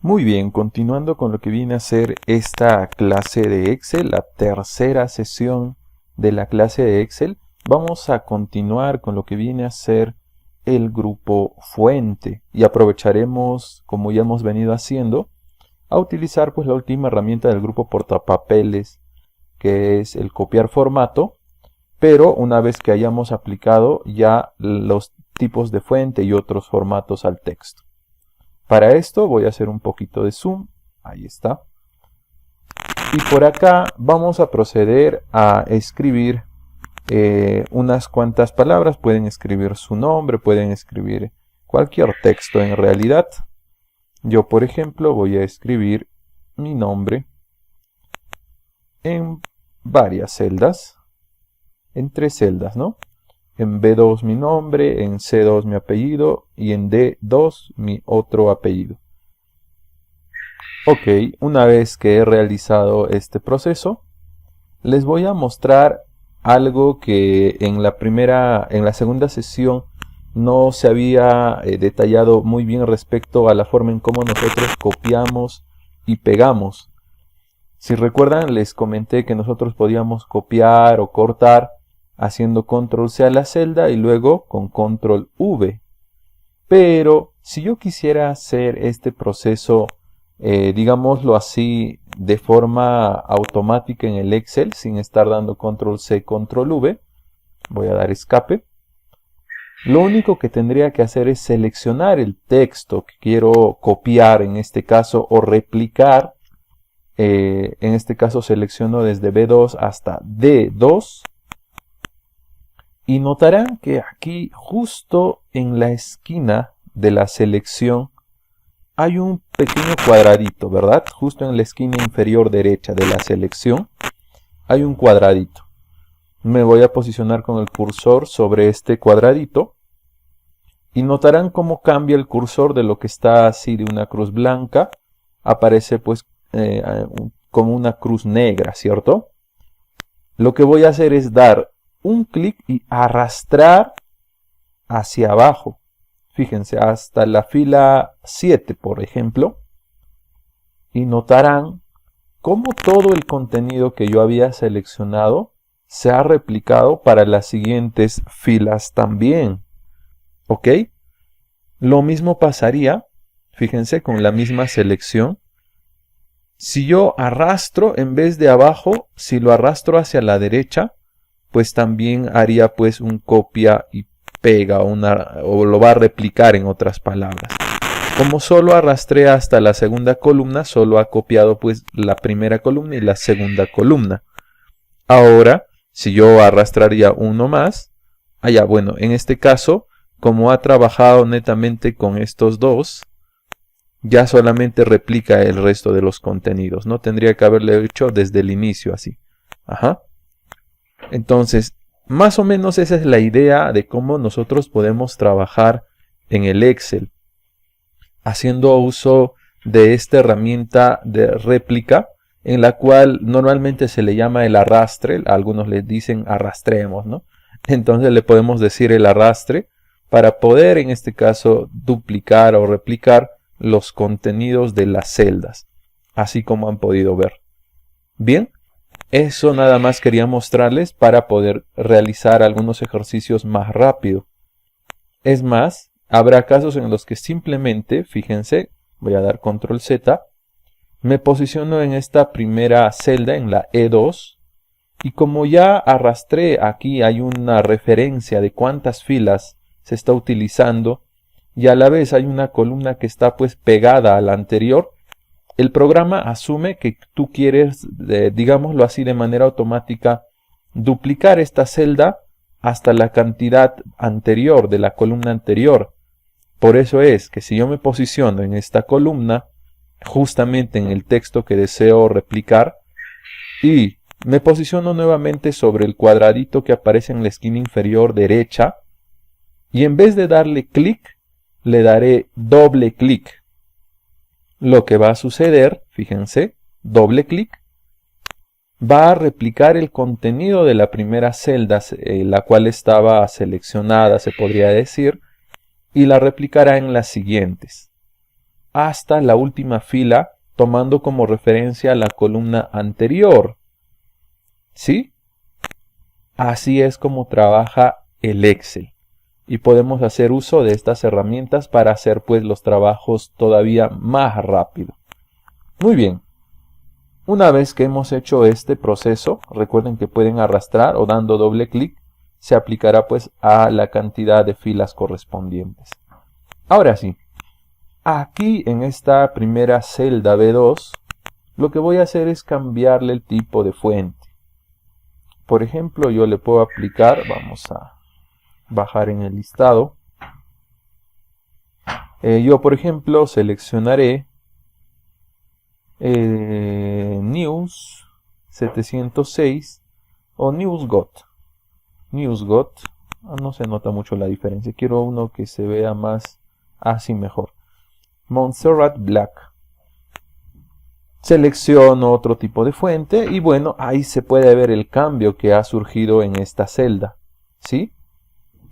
Muy bien, continuando con lo que viene a ser esta clase de Excel, la tercera sesión de la clase de Excel, vamos a continuar con lo que viene a ser el grupo fuente y aprovecharemos, como ya hemos venido haciendo, a utilizar pues la última herramienta del grupo portapapeles, que es el copiar formato, pero una vez que hayamos aplicado ya los tipos de fuente y otros formatos al texto. Para esto voy a hacer un poquito de zoom, ahí está. Y por acá vamos a proceder a escribir unas cuantas palabras. Pueden escribir su nombre, pueden escribir cualquier texto en realidad. Yo, por ejemplo, voy a escribir mi nombre en varias celdas, en 3 celdas, ¿no? En B2 mi nombre, en C2 mi apellido y en D2 mi otro apellido. Ok, una vez que he realizado este proceso, les voy a mostrar algo que en la segunda sesión no se había detallado muy bien respecto a la forma en cómo nosotros copiamos y pegamos. Si recuerdan, les comenté que nosotros podíamos copiar o cortar haciendo control C a la celda y luego con control V. Pero si yo quisiera hacer este proceso, digámoslo así, de forma automática en el Excel, sin estar dando control C, control V, voy a dar escape. Lo único que tendría que hacer es seleccionar el texto que quiero copiar en este caso o replicar. En este caso selecciono desde B2 hasta D2. Y notarán que aquí, justo en la esquina de la selección, hay un pequeño cuadradito, ¿verdad? Justo en la esquina inferior derecha de la selección, hay un cuadradito. Me voy a posicionar con el cursor sobre este cuadradito. Y notarán cómo cambia el cursor de lo que está así de una cruz blanca. Aparece pues como una cruz negra, ¿cierto? Lo que voy a hacer es dar un clic y arrastrar hacia abajo. Fíjense, hasta la fila 7, por ejemplo. Y notarán cómo todo el contenido que yo había seleccionado se ha replicado para las siguientes filas también. ¿Ok? Lo mismo pasaría, fíjense, con la misma selección. Si yo arrastro en vez de abajo, si lo arrastro hacia la derecha, pues también haría pues un copia y pega o lo va a replicar en otras palabras. Como solo arrastré hasta la segunda columna, solo ha copiado pues la primera columna y la segunda columna. Ahora, si yo arrastraría uno más, bueno, en este caso, como ha trabajado netamente con estos dos, ya solamente replica el resto de los contenidos. No tendría que haberle hecho desde el inicio así. Ajá. Entonces, más o menos esa es la idea de cómo nosotros podemos trabajar en el Excel, haciendo uso de esta herramienta de réplica, en la cual normalmente se le llama el arrastre, algunos le dicen arrastremos, ¿no? Entonces le podemos decir el arrastre para poder en este caso duplicar o replicar los contenidos de las celdas, así como han podido ver. Bien. Eso nada más quería mostrarles para poder realizar algunos ejercicios más rápido. Es más, habrá casos en los que simplemente, fíjense, voy a dar control Z, me posiciono en esta primera celda, en la E2, y como ya arrastré aquí hay una referencia de cuántas filas se está utilizando, y a la vez hay una columna que está pues pegada a la anterior, el programa asume que tú quieres, digámoslo así de manera automática, duplicar esta celda hasta la cantidad anterior de la columna anterior. Por eso es que si yo me posiciono en esta columna, justamente en el texto que deseo replicar, y me posiciono nuevamente sobre el cuadradito que aparece en la esquina inferior derecha, y en vez de darle clic, le daré doble clic. Lo que va a suceder, fíjense, doble clic, va a replicar el contenido de la primera celda, la cual estaba seleccionada, se podría decir, y la replicará en las siguientes. hasta la última fila, tomando como referencia la columna anterior. ¿Sí? Así es como trabaja el Excel. Y podemos hacer uso de estas herramientas para hacer pues los trabajos todavía más rápido. Muy bien. Una vez que hemos hecho este proceso, recuerden que pueden arrastrar o dando doble clic, se aplicará pues a la cantidad de filas correspondientes. Ahora sí, aquí en esta primera celda B2, lo que voy a hacer es cambiarle el tipo de fuente. Por ejemplo, yo le puedo aplicar, vamos a bajar en el listado. Yo, por ejemplo, seleccionaré News 706 o NewsGot. NewsGot, no se nota mucho la diferencia. Quiero uno que se vea más así mejor. Montserrat Black. Selecciono otro tipo de fuente y bueno, ahí se puede ver el cambio que ha surgido en esta celda. ¿Sí?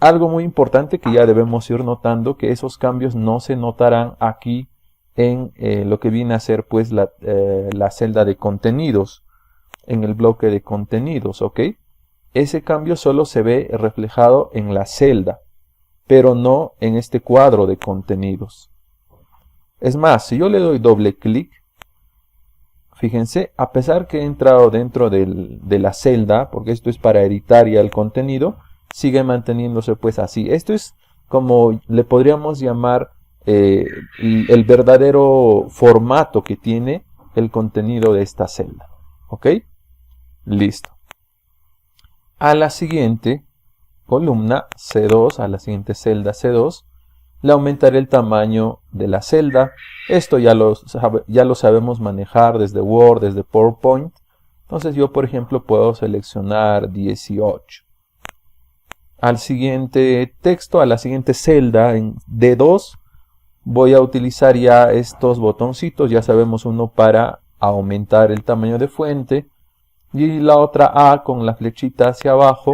Algo muy importante que ya debemos ir notando, que esos cambios no se notarán aquí en lo que viene a ser pues la celda de contenidos, en el bloque de contenidos, ¿ok? Ese cambio solo se ve reflejado en la celda, pero no en este cuadro de contenidos. Es más, si yo le doy doble clic, fíjense, a pesar que he entrado dentro de la celda, porque esto es para editar ya el contenido, sigue manteniéndose pues así. Esto es como le podríamos llamar el verdadero formato que tiene el contenido de esta celda. ¿Ok? Listo. A la siguiente columna C2, a la siguiente celda C2, le aumentaré el tamaño de la celda. Esto ya lo sabemos manejar desde Word, desde PowerPoint. Entonces yo, por ejemplo, puedo seleccionar 18. Al siguiente texto, a la siguiente celda en D2, voy a utilizar ya estos botoncitos. Ya sabemos, uno para aumentar el tamaño de fuente y la otra A con la flechita hacia abajo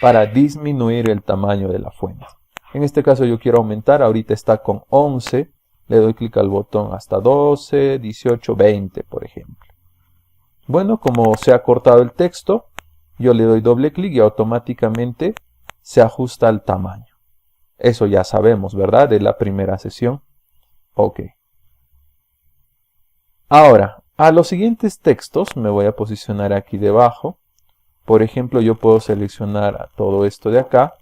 para disminuir el tamaño de la fuente. En este caso yo quiero aumentar, ahorita está con 11, le doy clic al botón hasta 12, 18, 20 por ejemplo. Bueno, como se ha cortado el texto, yo le doy doble clic y automáticamente se ajusta al tamaño. Eso ya sabemos, ¿verdad? De la primera sesión. Ok. Ahora, a los siguientes textos me voy a posicionar aquí debajo. Por ejemplo, yo puedo seleccionar todo esto de acá.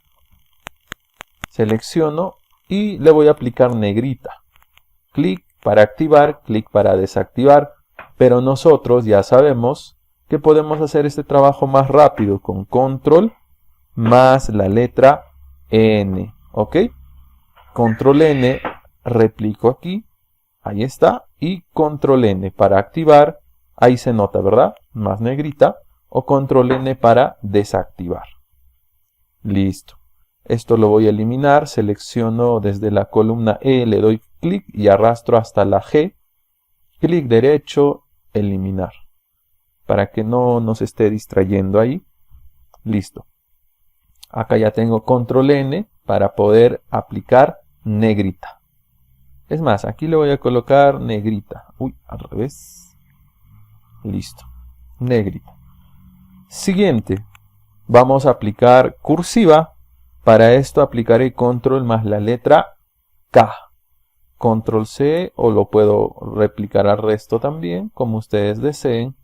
Selecciono y le voy a aplicar negrita. Clic para activar, clic para desactivar. Pero nosotros ya sabemos que podemos hacer este trabajo más rápido con control más la letra N. ¿Ok? Control N, replico aquí. Ahí está. Y control N para activar. Ahí se nota, ¿verdad? Más negrita. O control N para desactivar. Listo. Esto lo voy a eliminar. Selecciono desde la columna E, le doy clic y arrastro hasta la G. Clic derecho, eliminar. Para que no nos esté distrayendo ahí. Listo. Acá ya tengo control N para poder aplicar negrita. Es más, aquí le voy a colocar negrita. Uy, al revés. Listo. Negrita. Siguiente. Vamos a aplicar cursiva. Para esto aplicaré control más la letra K. Control C, o lo puedo replicar al resto también, como ustedes deseen.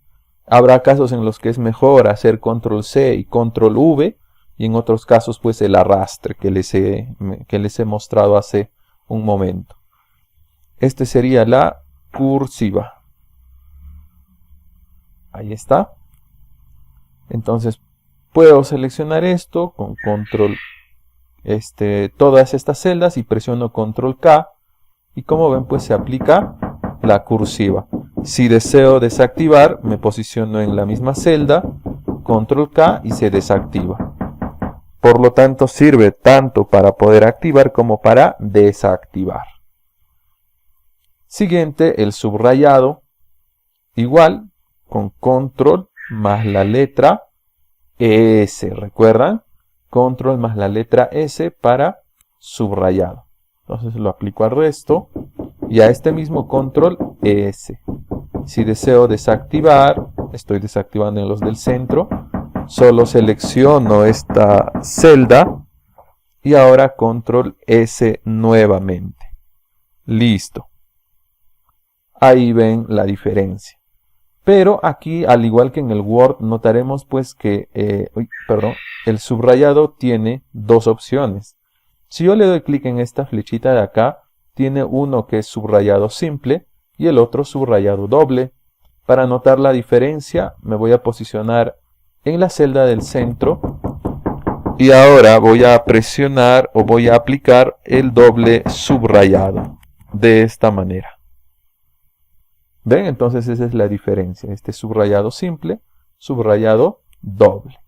Habrá casos en los que es mejor hacer control C y control V. Y en otros casos pues el arrastre que les he mostrado hace un momento. Este sería la cursiva. Ahí está. Entonces puedo seleccionar esto con control, todas estas celdas y presiono control K. Y como ven pues se aplica la cursiva. Si deseo desactivar, me posiciono en la misma celda, control K y se desactiva. Por lo tanto, sirve tanto para poder activar como para desactivar. Siguiente, el subrayado. Igual, con control más la letra S. ¿Recuerdan? Control más la letra S para subrayado. Entonces lo aplico al resto. y a este mismo control S. Si deseo desactivar, estoy desactivando en los del centro, solo selecciono esta celda y ahora control S nuevamente. Listo. Ahí ven la diferencia. Pero aquí, al igual que en el Word, notaremos pues que el subrayado tiene dos opciones. Si yo le doy clic en esta flechita de acá, tiene uno que es subrayado simple y el otro subrayado doble. Para notar la diferencia, me voy a posicionar en la celda del centro y ahora voy a presionar o voy a aplicar el doble subrayado de esta manera. ¿Ven? Entonces esa es la diferencia. Este subrayado simple, subrayado doble.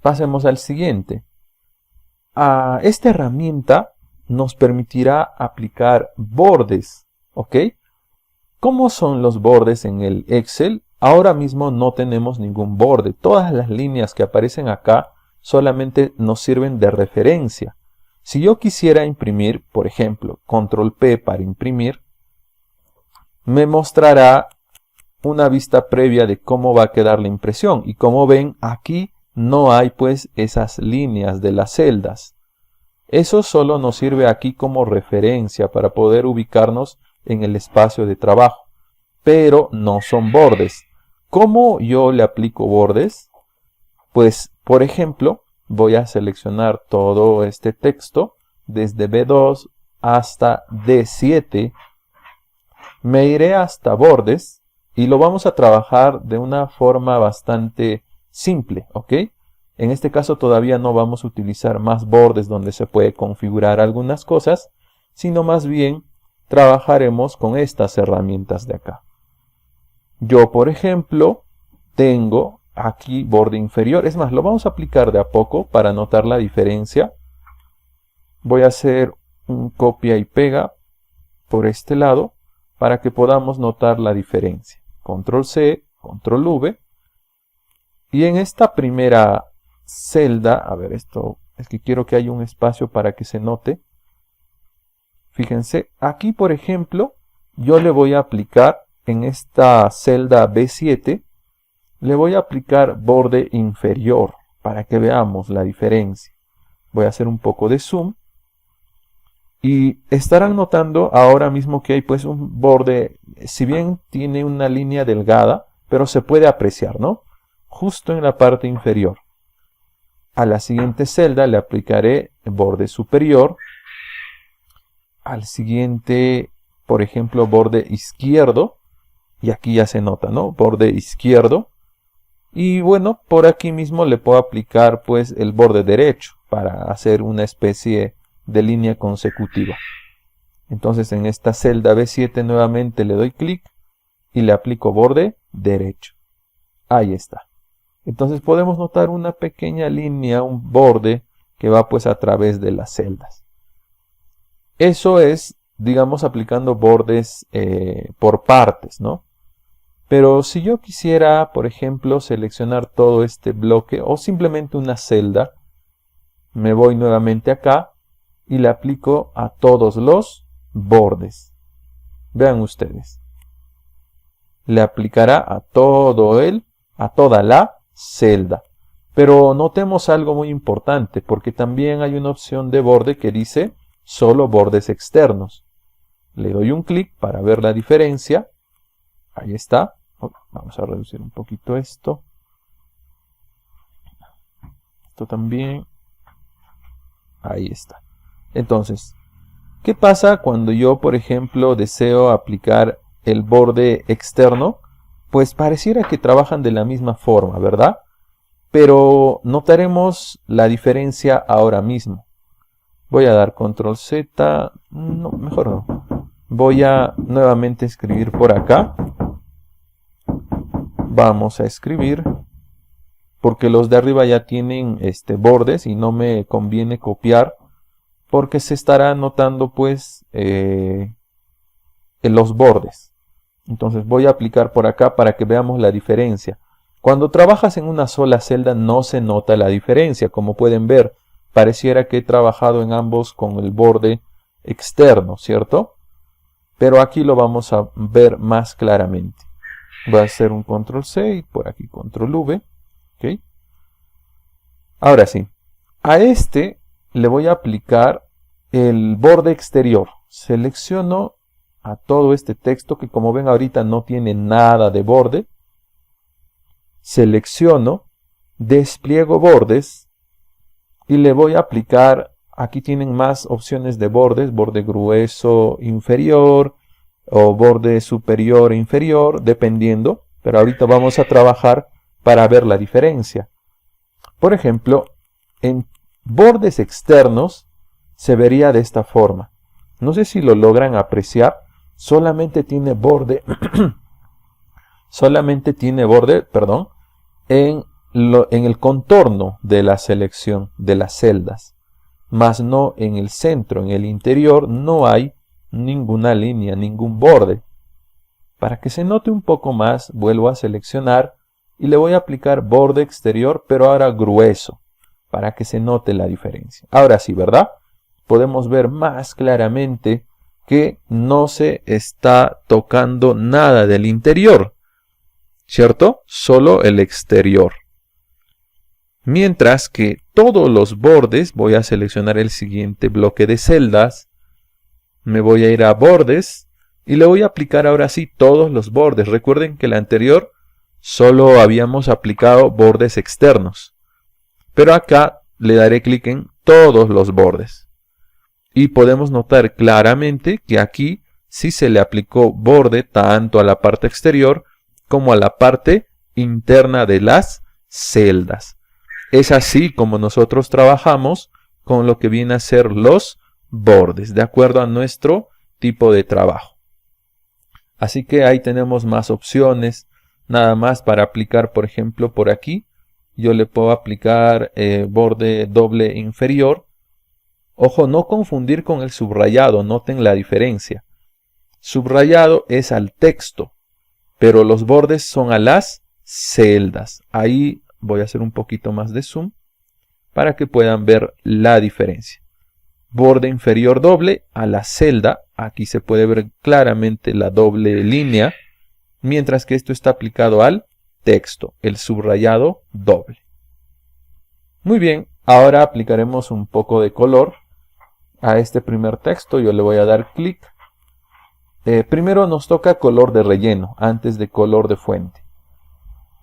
Pasemos al siguiente. Esta herramienta nos permitirá aplicar bordes. ¿Ok? ¿Cómo son los bordes en el Excel? Ahora mismo no tenemos ningún borde. Todas las líneas que aparecen acá solamente nos sirven de referencia. Si yo quisiera imprimir, por ejemplo, control P para imprimir, me mostrará una vista previa de cómo va a quedar la impresión. Y como ven, aquí no hay pues esas líneas de las celdas. Eso solo nos sirve aquí como referencia para poder ubicarnos en el espacio de trabajo. Pero no son bordes. ¿Cómo yo le aplico bordes? Pues, por ejemplo, voy a seleccionar todo este texto desde B2 hasta D7. Me iré hasta bordes y lo vamos a trabajar de una forma bastante simple, ¿ok? En este caso todavía no vamos a utilizar más bordes donde se puede configurar algunas cosas, sino más bien trabajaremos con estas herramientas de acá. Yo, por ejemplo, tengo aquí borde inferior. Es más, lo vamos a aplicar de a poco para notar la diferencia. Voy a hacer un copia y pega por este lado para que podamos notar la diferencia. Control C, Control V. Y en esta primera celda, a ver, esto es que quiero que haya un espacio para que se note. Fíjense, aquí por ejemplo, yo le voy a aplicar en esta celda B7, le voy a aplicar borde inferior para que veamos la diferencia. Voy a hacer un poco de zoom. Y estarán notando ahora mismo que hay pues un borde, si bien tiene una línea delgada, pero se puede apreciar, ¿no? Justo en la parte inferior. A la siguiente celda le aplicaré el borde superior. Al siguiente, por ejemplo, borde izquierdo. Y aquí ya se nota, ¿no? Borde izquierdo. Y bueno, por aquí mismo le puedo aplicar pues el borde derecho para hacer una especie de línea consecutiva. Entonces en esta celda B7 nuevamente le doy clic y le aplico borde derecho. Ahí está. Entonces podemos notar una pequeña línea, un borde que va pues a través de las celdas. Eso es, digamos, aplicando bordes por partes, ¿no? Pero si yo quisiera, por ejemplo, seleccionar todo este bloque o simplemente una celda, me voy nuevamente acá y le aplico a todos los bordes. Vean ustedes. Le aplicará a toda la celda. Pero notemos algo muy importante, porque también hay una opción de borde que dice solo bordes externos. Le doy un clic para ver la diferencia. Ahí está. Vamos a reducir un poquito esto. Esto también. Ahí está. Entonces, ¿qué pasa cuando yo, por ejemplo, deseo aplicar el borde externo? Pues pareciera que trabajan de la misma forma, ¿verdad? Pero notaremos la diferencia ahora mismo. Voy a dar control Z. No, mejor no. Voy a nuevamente escribir por acá. Vamos a escribir, porque los de arriba ya tienen bordes y no me conviene copiar, porque se estará notando pues en los bordes. Entonces voy a aplicar por acá para que veamos la diferencia. Cuando trabajas en una sola celda no se nota la diferencia. Como pueden ver, pareciera que he trabajado en ambos con el borde externo, ¿cierto? Pero aquí lo vamos a ver más claramente. Voy a hacer un control C y por aquí control V. ¿Ok? Ahora sí, a este le voy a aplicar el borde exterior. Selecciono a todo este texto que, como ven, ahorita no tiene nada de borde. Selecciono, despliego bordes y le voy a aplicar, aquí tienen más opciones de bordes, borde grueso inferior o borde superior e inferior, dependiendo, pero ahorita vamos a trabajar para ver la diferencia. Por ejemplo, en bordes externos se vería de esta forma. No sé si lo logran apreciar, solamente tiene borde, en el contorno de la selección de las celdas, más no en el centro, en el interior no hay ninguna línea, ningún borde. Para que se note un poco más, vuelvo a seleccionar y le voy a aplicar borde exterior, pero ahora grueso, para que se note la diferencia. Ahora sí, ¿verdad? Podemos ver más claramente que no se está tocando nada del interior, ¿cierto? Solo el exterior. Mientras que todos los bordes, voy a seleccionar el siguiente bloque de celdas, me voy a ir a bordes y le voy a aplicar ahora sí todos los bordes. Recuerden que el anterior solo habíamos aplicado bordes externos, pero acá le daré clic en todos los bordes. Y podemos notar claramente que aquí sí se le aplicó borde tanto a la parte exterior como a la parte interna de las celdas. Es así como nosotros trabajamos con lo que viene a ser los bordes, de acuerdo a nuestro tipo de trabajo. Así que ahí tenemos más opciones, nada más para aplicar, por ejemplo, por aquí. Yo le puedo aplicar borde doble inferior. Ojo, no confundir con el subrayado, noten la diferencia. Subrayado es al texto, pero los bordes son a las celdas. Ahí voy a hacer un poquito más de zoom para que puedan ver la diferencia. Borde inferior doble a la celda. Aquí se puede ver claramente la doble línea, mientras que esto está aplicado al texto, el subrayado doble. Muy bien, ahora aplicaremos un poco de color a este primer texto. Yo le voy a dar clic. Primero nos toca color de relleno antes de color de fuente.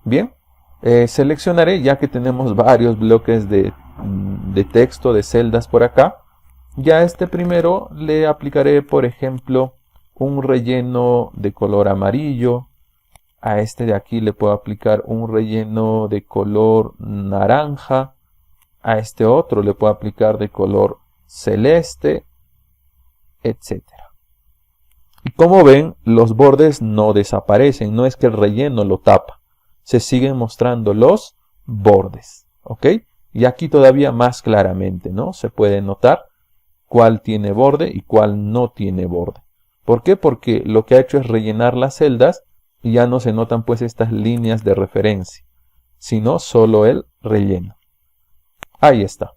Bien, seleccionaré, ya que tenemos varios bloques de texto, de celdas por acá. Ya a este primero le aplicaré, por ejemplo, un relleno de color amarillo. A este de aquí le puedo aplicar un relleno de color naranja. A este otro le puedo aplicar de color celeste, etc. Y como ven, los bordes no desaparecen. No es que el relleno lo tapa. Se siguen mostrando los bordes. ¿Ok? Y aquí todavía más claramente, ¿no? Se puede notar cuál tiene borde y cuál no tiene borde. ¿Por qué? Porque lo que ha hecho es rellenar las celdas y ya no se notan pues estas líneas de referencia, sino solo el relleno. Ahí está.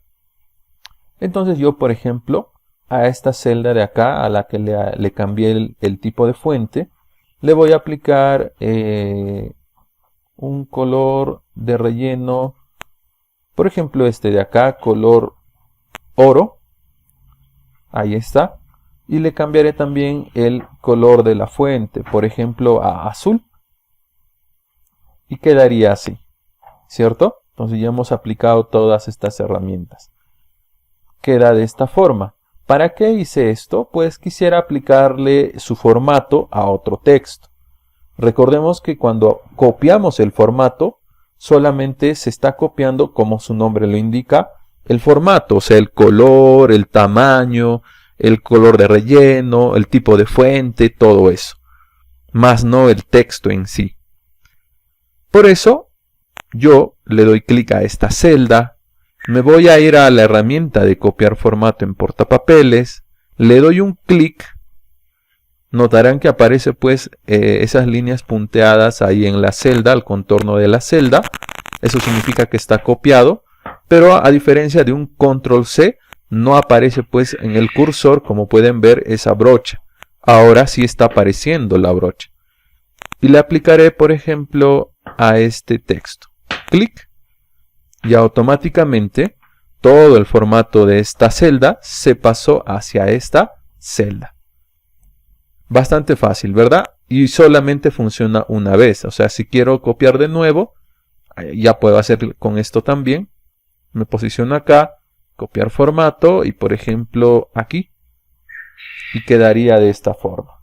Entonces yo, por ejemplo, a esta celda de acá, a la que le cambié el tipo de fuente, le voy a aplicar un color de relleno, por ejemplo este de acá, color oro. Ahí está. Y le cambiaré también el color de la fuente, por ejemplo a azul. Y quedaría así, ¿cierto? Entonces ya hemos aplicado todas estas herramientas. Queda de esta forma. ¿Para qué hice esto? Pues quisiera aplicarle su formato a otro texto. Recordemos que cuando copiamos el formato, solamente se está copiando, como su nombre lo indica, el formato, o sea, el color, el tamaño, el color de relleno, el tipo de fuente, todo eso. Más no el texto en sí. Por eso, yo le doy clic a esta celda, me voy a ir a la herramienta de copiar formato en portapapeles, le doy un clic, notarán que aparece pues esas líneas punteadas ahí en la celda, al contorno de la celda. Eso significa que está copiado, pero a diferencia de un control C, no aparece pues en el cursor, como pueden ver, esa brocha. Ahora sí está apareciendo la brocha. Y le aplicaré, por ejemplo, a este texto. Clic. Y automáticamente todo el formato de esta celda se pasó hacia esta celda. Bastante fácil, ¿verdad? Y solamente funciona una vez. O sea, si quiero copiar de nuevo, ya puedo hacer con esto también. Me posiciono acá, copiar formato y por ejemplo aquí. Y quedaría de esta forma.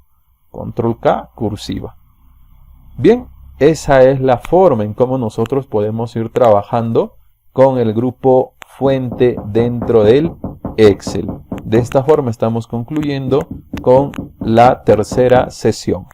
Control K, cursiva. Bien, esa es la forma en cómo nosotros podemos ir trabajando con el grupo fuente dentro del Excel. De esta forma estamos concluyendo con la tercera sesión.